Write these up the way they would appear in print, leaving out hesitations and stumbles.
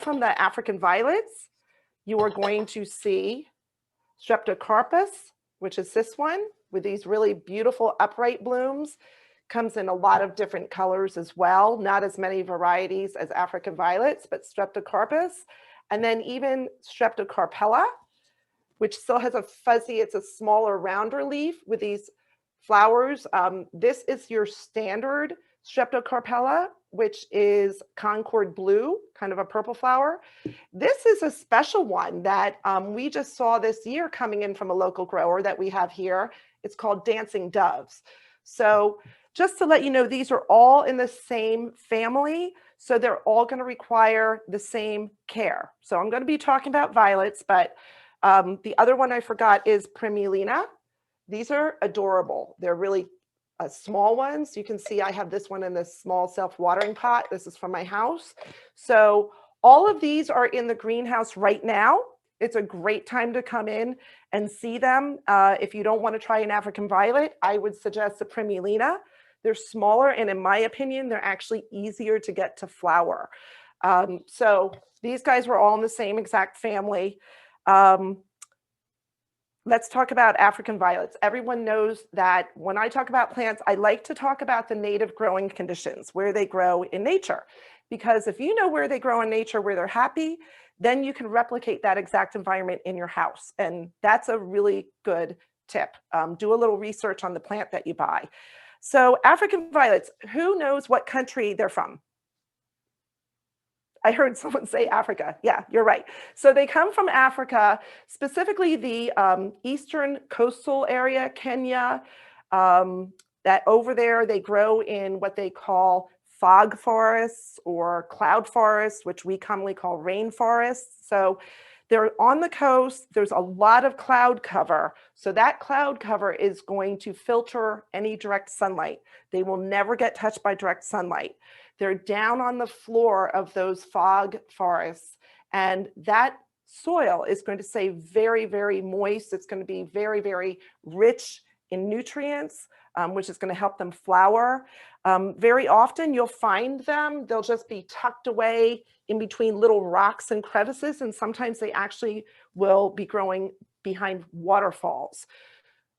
from the African violets, you are going to see streptocarpus, which is this one with these really beautiful upright blooms. Comes in a lot of different colors as well, not as many varieties as African violets, but streptocarpus. And then even streptocarpella, which still has a fuzzy, it's a smaller, rounder leaf with these flowers. This is your standard streptocarpella, which is Concord blue, kind of a purple flower. This is a special one that we just saw this year coming in from a local grower that we have here. It's called Dancing Doves. So just to let you know, these are all in the same family, so they're all going to require the same care. So I'm going to be talking about violets, but the other one I forgot is Primulina. These are adorable. They're really small ones. You can see I have this one in this small self-watering pot. This is from my house. So all of these are in the greenhouse right now. It's a great time to come in and see them. If you don't want to try an African violet, I would suggest a Primulina. They're smaller, and in my opinion, they're actually easier to get to flower. So these guys were all in the same exact family. Let's talk about African violets. Everyone knows that when I talk about plants, I like to talk about the native growing conditions, where they grow in nature. Because if you know where they grow in nature, where they're happy, then you can replicate that exact environment in your house. And that's a really good tip. Do a little research on the plant that you buy. So African violets, who knows what country they're from? I heard someone say Africa. Yeah, you're right. So they come from Africa, specifically the eastern coastal area, Kenya. That over there, they grow in what they call fog forests or cloud forests, which we commonly call rainforests. So they're on the coast. There's a lot of cloud cover. So that cloud cover is going to filter any direct sunlight. They will never get touched by direct sunlight. They're down on the floor of those fog forests, and that soil is going to stay very, very moist. It's going to be very, very rich in nutrients, which is going to help them flower. Very often you'll find them, they'll just be tucked away in between little rocks and crevices, and sometimes they actually will be growing behind waterfalls.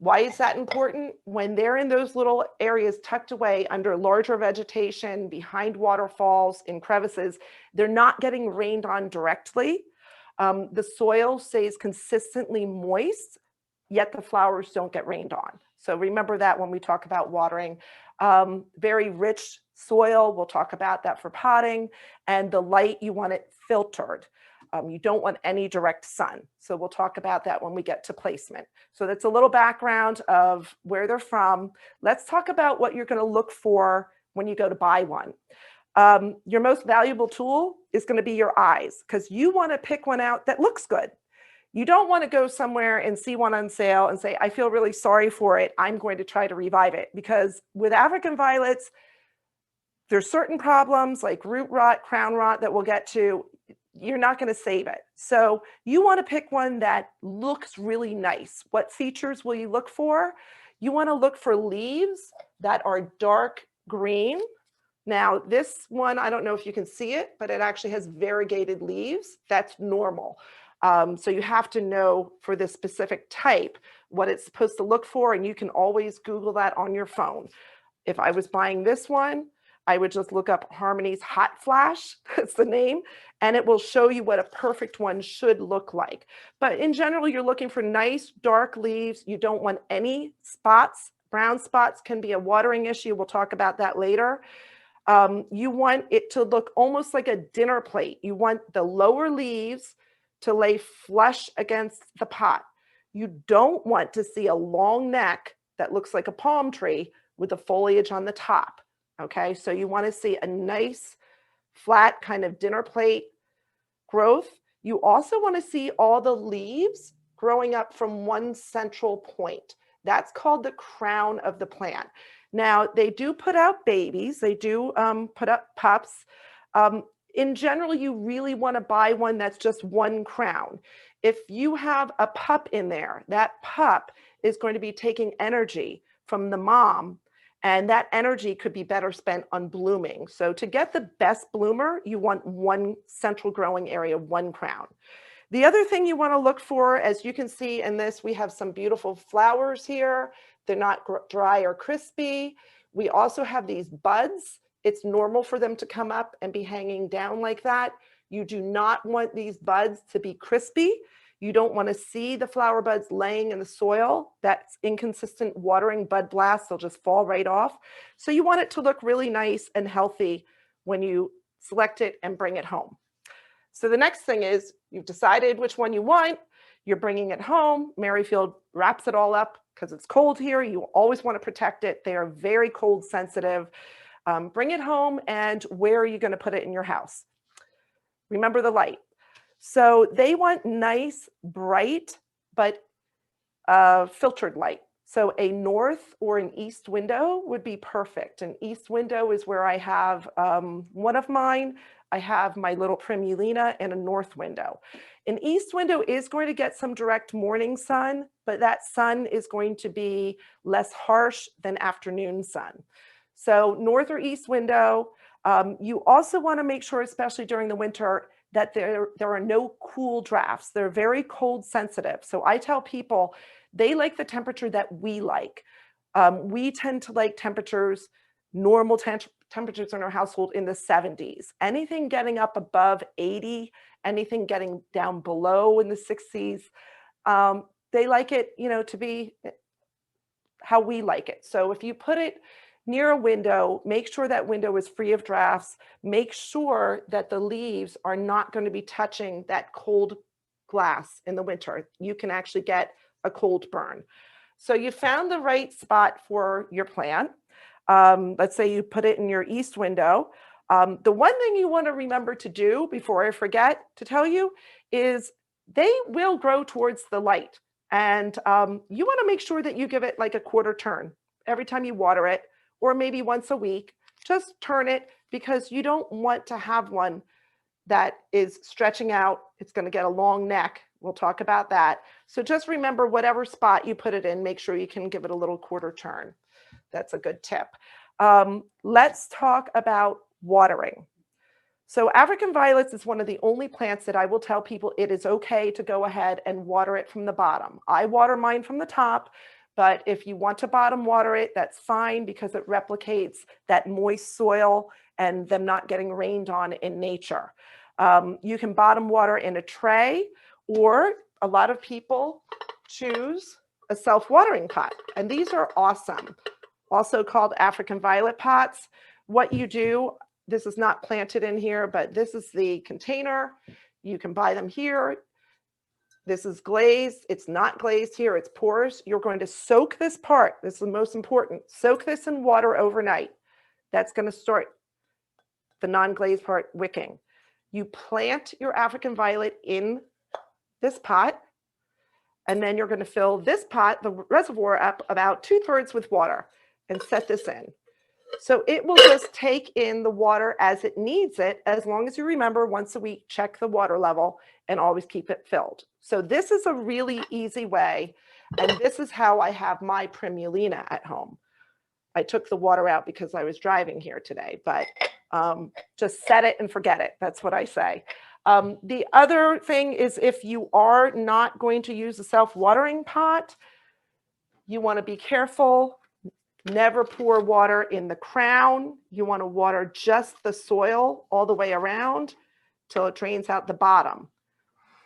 Why is that important? When they're in those little areas tucked away under larger vegetation, behind waterfalls, in crevices, they're not getting rained on directly. The soil stays consistently moist, yet the flowers don't get rained on. So remember that when we talk about watering. Very rich soil, we'll talk about that for potting, and the light, you want it filtered. You don't want any direct sun. So we'll talk about that when we get to placement. So that's a little background of where they're from. Let's talk about what you're going to look for when you go to buy one. Your most valuable tool is going to be your eyes, because you want to pick one out that looks good. You don't want to go somewhere and see one on sale and say, I feel really sorry for it, I'm going to try to revive it. Because with African violets, there's certain problems like root rot, crown rot that we'll get to. You're not going to save it. So you want to pick one that looks really nice. What features will you look for? You want to look for leaves that are dark green. Now this one, I don't know if you can see it, but it actually has variegated leaves. That's normal. So you have to know for this specific type what it's supposed to look for, and you can always Google that on your phone. If I was buying this one, I would just look up Harmony's Hot Flash, that's the name, and it will show you what a perfect one should look like. But in general, you're looking for nice dark leaves. You don't want any spots. Brown spots can be a watering issue. We'll talk about that later. You want it to look almost like a dinner plate. You want the lower leaves to lay flush against the pot. You don't want to see a long neck that looks like a palm tree with the foliage on the top. Okay, so you want to see a nice flat kind of dinner plate growth. You also want to see all the leaves growing up from one central point. That's called the crown of the plant. Now, they do put out babies. They do put up pups. In general, you really want to buy one that's just one crown. If you have a pup in there, that pup is going to be taking energy from the mom, And that energy could be better spent on blooming. So to get the best bloomer, you want one central growing area, one crown. The other thing you want to look for, as you can see in this, we have some beautiful flowers here. They're not dry or crispy. We also have these buds. It's normal for them to come up and be hanging down like that. You do not want these buds to be crispy. You don't want to see the flower buds laying in the soil. That's inconsistent watering bud blasts. They'll just fall right off. So you want it to look really nice and healthy when you select it and bring it home. So the next thing is you've decided which one you want. You're bringing it home. Merrifield wraps it all up because it's cold here. You always want to protect it. They are very cold sensitive. Bring it home, and where are you going to put it in your house? Remember the light. So they want nice, bright, but filtered light. So a north or an east window would be perfect. An east window is where I have one of mine. I have my little primulina and a north window. An east window is going to get some direct morning sun, but that sun is going to be less harsh than afternoon sun. So north or east window. You also want to make sure, especially during the winter, that there are no cool drafts. They're very cold sensitive. So I tell people they like the temperature that we like. We tend to like temperatures, normal temperatures in our household in the 70s. Anything getting up above 80, anything getting down below in the 60s, they like it, to be how we like it. So if you put it near a window, make sure that window is free of drafts. Make sure that the leaves are not going to be touching that cold glass in the winter. You can actually get a cold burn. So you found the right spot for your plant. Let's say you put it in your east window. The one thing you want to remember to do before I forget to tell you is they will grow towards the light. And you want to make sure that you give it like a quarter turn every time you water it, or maybe once a week. Just turn it, because you don't want to have one that is stretching out. It's going to get a long neck. We'll talk about that. So just remember, whatever spot you put it in, make sure you can give it a little quarter turn. That's a good tip. Let's talk about watering. So African violets is one of the only plants that I will tell people it is okay to go ahead and water it from the bottom. I water mine from the top, but if you want to bottom water it, that's fine, because it replicates that moist soil and them not getting rained on in nature. You can bottom water in a tray, or a lot of people choose a self-watering pot, and these are awesome. Also called African violet pots. What you do, this is not planted in here, but this is the container. You can buy them here. This is glazed. It's not glazed here, it's porous. You're going to soak this part. This is the most important. Soak this in water overnight. That's going to start the non-glazed part wicking. You plant your African violet in this pot, and then you're going to fill this pot, the reservoir, up about 2/3 with water and set this in. So it will just take in the water as it needs it, as long as you remember once a week, check the water level and always keep it filled. So this is a really easy way, and this is how I have my primulina at home. I took the water out because I was driving here today, but just set it and forget it. That's what I say. The other thing is, if you are not going to use a self-watering pot, you want to be careful. Never pour water in the crown. You want to water just the soil all the way around till it drains out the bottom.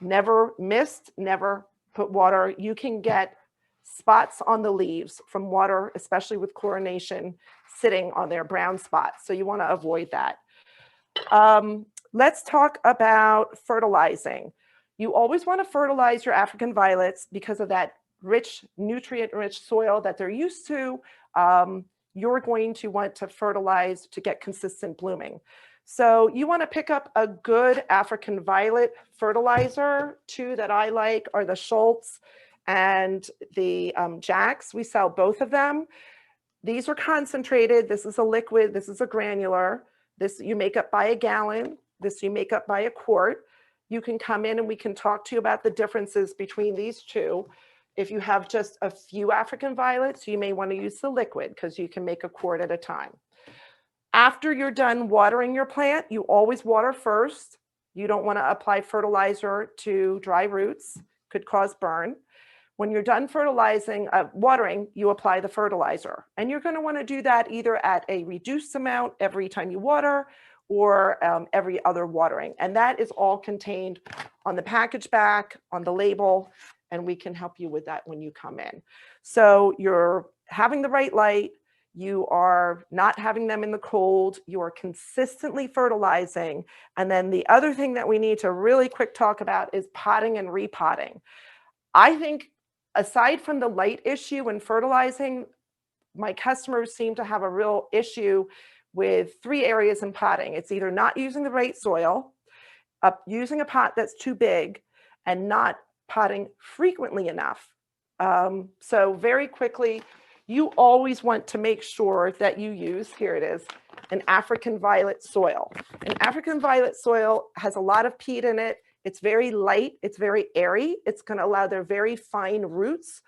Never mist, never put water. You can get spots on the leaves from water, especially with chlorination sitting on their brown spots. So you want to avoid that. Let's talk about fertilizing. You always want to fertilize your African violets because of that rich, nutrient-rich soil that they're used to. You're going to want to fertilize to get consistent blooming. So you want to pick up a good African violet fertilizer. Two that I like are the Schultz and the Jack's. We sell both of them. These are concentrated. This is a liquid. This is a granular. This you make up by a gallon. This you make up by a quart. You can come in and we can talk to you about the differences between these two. If you have just a few African violets, you may want to use the liquid because you can make a quart at a time. After you're done watering your plant, you always water first. You don't want to apply fertilizer to dry roots, could cause burn. When you're done watering, you apply the fertilizer. And you're going to want to do that either at a reduced amount every time you water or every other watering. And that is all contained on the package back, on the label, and we can help you with that when you come in. So you're having the right light, you are not having them in the cold, you are consistently fertilizing. And then the other thing that we need to really quick talk about is potting and repotting. I think aside from the light issue in fertilizing, my customers seem to have a real issue with 3 areas in potting. It's either not using the right soil, using a pot that's too big, and not potting frequently enough. So very quickly, you always want to make sure that you use, here it is, an African violet soil. An African violet soil has a lot of peat in it. It's very light, it's very airy. It's going to allow their very fine roots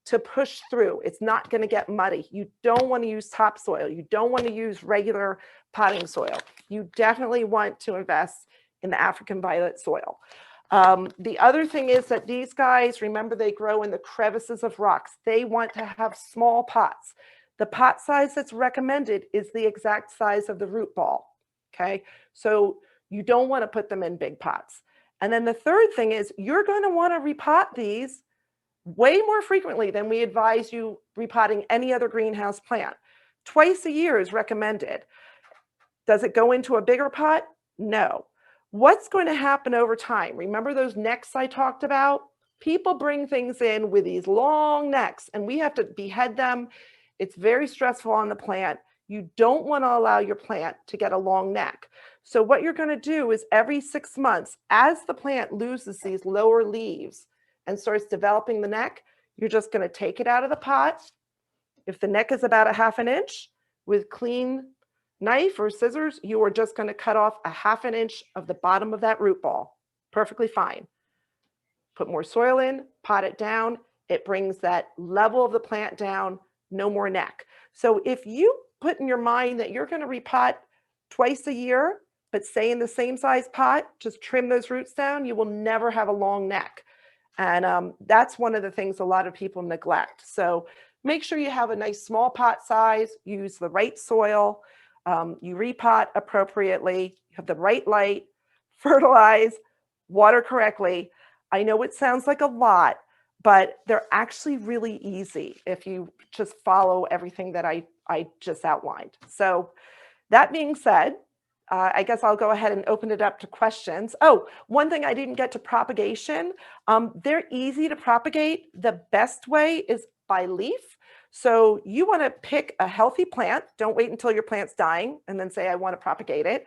to push through. It's not going to get muddy. You don't want to use topsoil. You don't want to use regular potting soil. You definitely want to invest in the African violet soil. The other thing is that these guys, remember, they grow in the crevices of rocks. They want to have small pots. The pot size that's recommended is the exact size of the root ball. Okay, so you don't want to put them in big pots. And then the third thing is you're going to want to repot these way more frequently than we advise you repotting any other greenhouse plant. Twice a year is recommended. Does it go into a bigger pot? No. What's going to happen over time? Remember those necks I talked about? People bring things in with these long necks and we have to behead them. It's very stressful on the plant. You don't want to allow your plant to get a long neck. So what you're going to do is every 6 months, as the plant loses these lower leaves and starts developing the neck, you're just going to take it out of the pot. If the neck is about a ½ inch, with clean knife or scissors, you are just going to cut off a ½ inch of the bottom of that root ball. Perfectly fine. Put more soil in, pot it down. It brings that level of the plant down, no more neck. So if you put in your mind that you're going to repot twice a year, but stay in the same size pot, just trim those roots down, you will never have a long neck. And that's one of the things a lot of people neglect. So make sure you have a nice small pot size, use the right soil, you repot appropriately, you have the right light, fertilize, water correctly. I know it sounds like a lot, but they're actually really easy if you just follow everything that I just outlined. So that being said, I guess I'll go ahead and open it up to questions. Oh, one thing I didn't get to propagation. They're easy to propagate. The best way is by leaf. So you want to pick a healthy plant. Don't wait until your plant's dying and then say, I want to propagate it.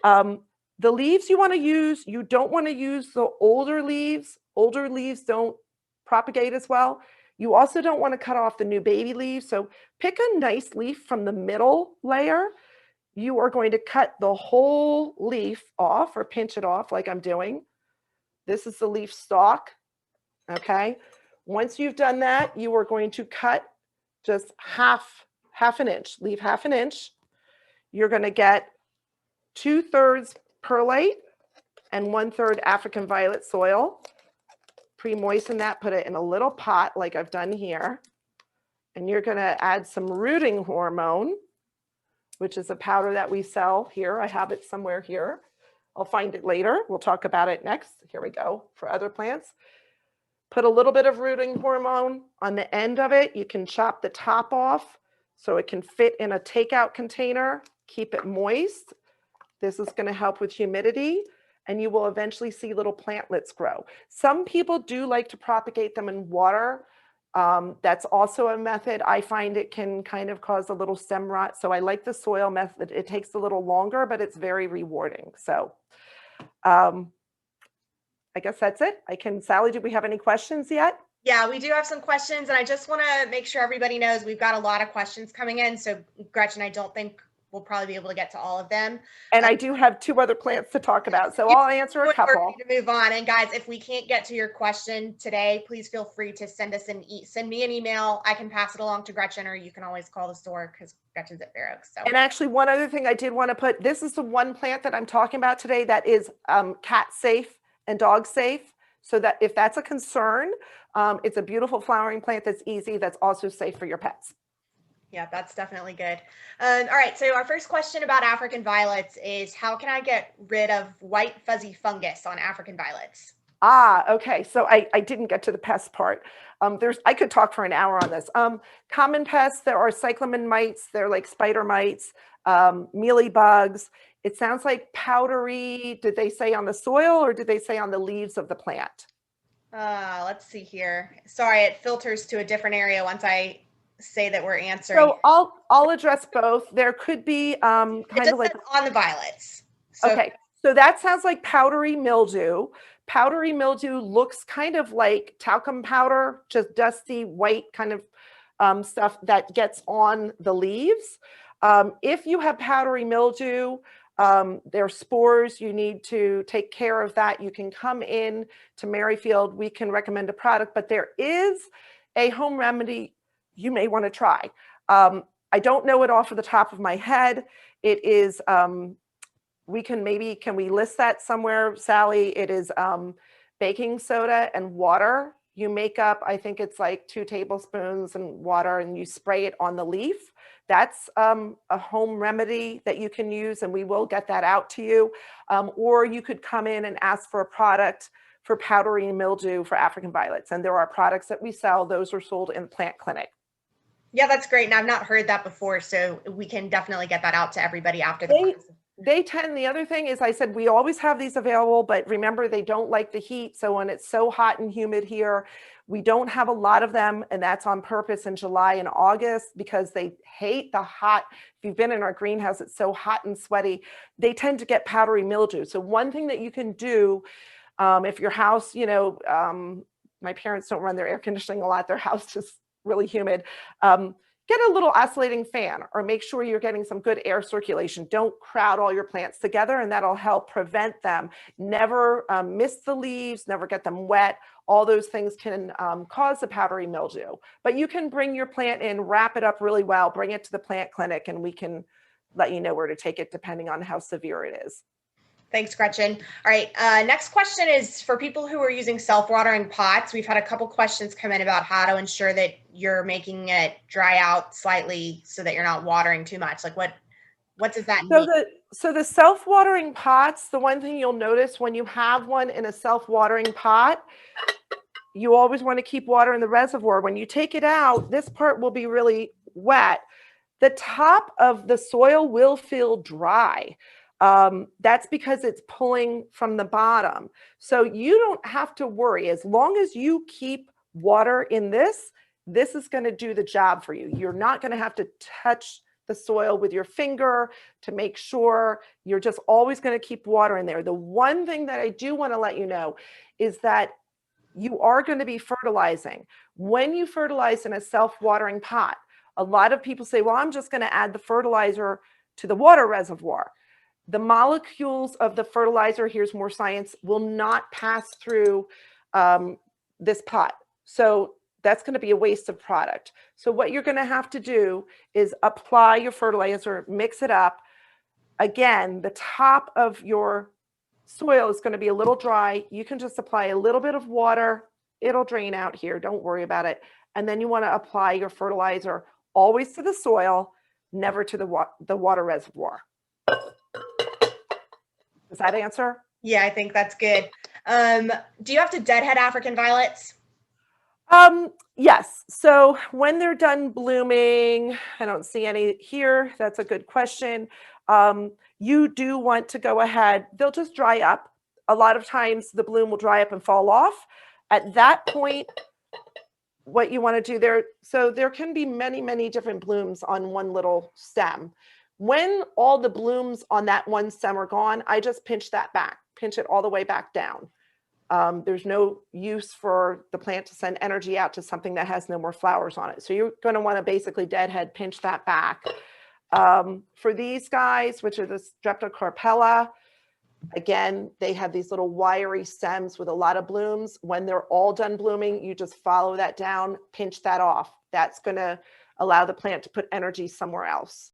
The leaves you want to use, you don't want to use the older leaves. Older leaves don't propagate as well. You also don't want to cut off the new baby leaves. So pick a nice leaf from the middle layer. You are going to cut the whole leaf off or pinch it off like I'm doing. This is the leaf stalk, okay? Once you've done that, you are going to cut just half an inch, leave ½ inch. You're going to get 2/3 perlite and 1/3 African violet soil. Pre-moisten that, put it in a little pot like I've done here. And you're going to add some rooting hormone, which is a powder that we sell here. I have it somewhere here. I'll find it later. We'll talk about it next. Here we go for other plants. Put a little bit of rooting hormone on the end of it. You can chop the top off so it can fit in a takeout container. Keep it moist. This is going to help with humidity, and you will eventually see little plantlets grow. Some people do like to propagate them in water. That's also a method. I find it can kind of cause a little stem rot. So I like the soil method. It takes a little longer, but it's very rewarding. So I guess that's it. Sally, do we have any questions yet? Yeah, we do have some questions, and I just want to make sure everybody knows we've got a lot of questions coming in. So Gretchen, I don't think we'll probably be able to get to all of them. And I do have 2 other plants to talk about, so I'll answer a couple. We're ready to move on. And guys, if we can't get to your question today, please feel free to send me an email. I can pass it along to Gretchen, or you can always call the store because Gretchen's at Fair Oaks. So. And actually, one other thing I did want to put, this is the one plant that I'm talking about today that is cat safe and dog safe. So that if that's a concern, it's a beautiful flowering plant that's easy, that's also safe for your pets. Yeah, that's definitely good. All right, so our first question about African violets is, how can I get rid of white fuzzy fungus on African violets? Okay. So I didn't get to the pest part. I could talk for an hour on this. Common pests, there are cyclamen mites. They're like spider mites, mealy bugs. It sounds like powdery. Did they say on the soil or did they say on the leaves of the plant? Let's see here. Sorry, it filters to a different area once I say that we're answering. So I'll address both. There could be kind of like on the violets. So, okay. So that sounds like powdery mildew. Powdery mildew looks kind of like talcum powder, just dusty white kind of stuff that gets on the leaves. If you have powdery mildew, there are spores, you need to take care of that. You can come in to Merrifield. We can recommend a product, but there is a home remedy you may want to try. I don't know it off of the top of my head. It is, can we list that somewhere, Sally? It is baking soda and water. You make up, I think it's like 2 tablespoons and water, and you spray it on the leaf. That's a home remedy that you can use, and we will get that out to you. Or you could come in and ask for a product for powdery mildew for African violets. And there are products that we sell. Those are sold in the plant clinic. Yeah, that's great. And I've not heard that before, so we can definitely get that out to everybody after the class. They tend, the other thing is, I said, we always have these available, but remember, they don't like the heat. So when it's so hot and humid here, we don't have a lot of them. And that's on purpose in July and August because they hate the hot. If you've been in our greenhouse, it's so hot and sweaty. They tend to get powdery mildew. So one thing that you can do, if your house, my parents don't run their air conditioning a lot, their house is really humid. Get a little oscillating fan, or make sure you're getting some good air circulation. Don't crowd all your plants together, and that'll help prevent them. Never miss the leaves, never get them wet. All those things can cause the powdery mildew. But you can bring your plant in, wrap it up really well, bring it to the plant clinic, and we can let you know where to take it depending on how severe it is. Thanks, Gretchen. All right, next question is for people who are using self-watering pots. We've had a couple questions come in about how to ensure that you're making it dry out slightly so that you're not watering too much. Like what does that mean? So the self-watering pots, the one thing you'll notice when you have one in a self-watering pot, you always want to keep water in the reservoir. When you take it out, this part will be really wet. The top of the soil will feel dry. That's because it's pulling from the bottom. So you don't have to worry. As long as you keep water in this is going to do the job for you. You're not going to have to touch the soil with your finger to make sure. You're just always going to keep water in there. The one thing that I do want to let you know is that you are going to be fertilizing. When you fertilize in a self-watering pot, a lot of people say, well, I'm just going to add the fertilizer to the water reservoir. The molecules of the fertilizer, here's more science, will not pass through this pot. So that's going to be a waste of product. So what you're going to have to do is apply your fertilizer, mix it up. Again, the top of your soil is going to be a little dry. You can just apply a little bit of water. It'll drain out here. Don't worry about it. And then you want to apply your fertilizer always to the soil, never to the water reservoir. Does that answer? Yeah, I think that's good. Do you have to deadhead African violets? Yes. So when they're done blooming, I don't see any here. That's a good question. You do want to go ahead. They'll just dry up. A lot of times the bloom will dry up and fall off. At that point, what you want to do there, so there can be many, many different blooms on one little stem. When all the blooms on that one stem are gone, I just pinch that back, pinch it all the way back down. There's no use for the plant to send energy out to something that has no more flowers on it. So you're going to want to basically deadhead, pinch that back. For these guys, which are the streptocarpella, again, they have these little wiry stems with a lot of blooms. When they're all done blooming, you just follow that down, pinch that off. That's going to allow the plant to put energy somewhere else.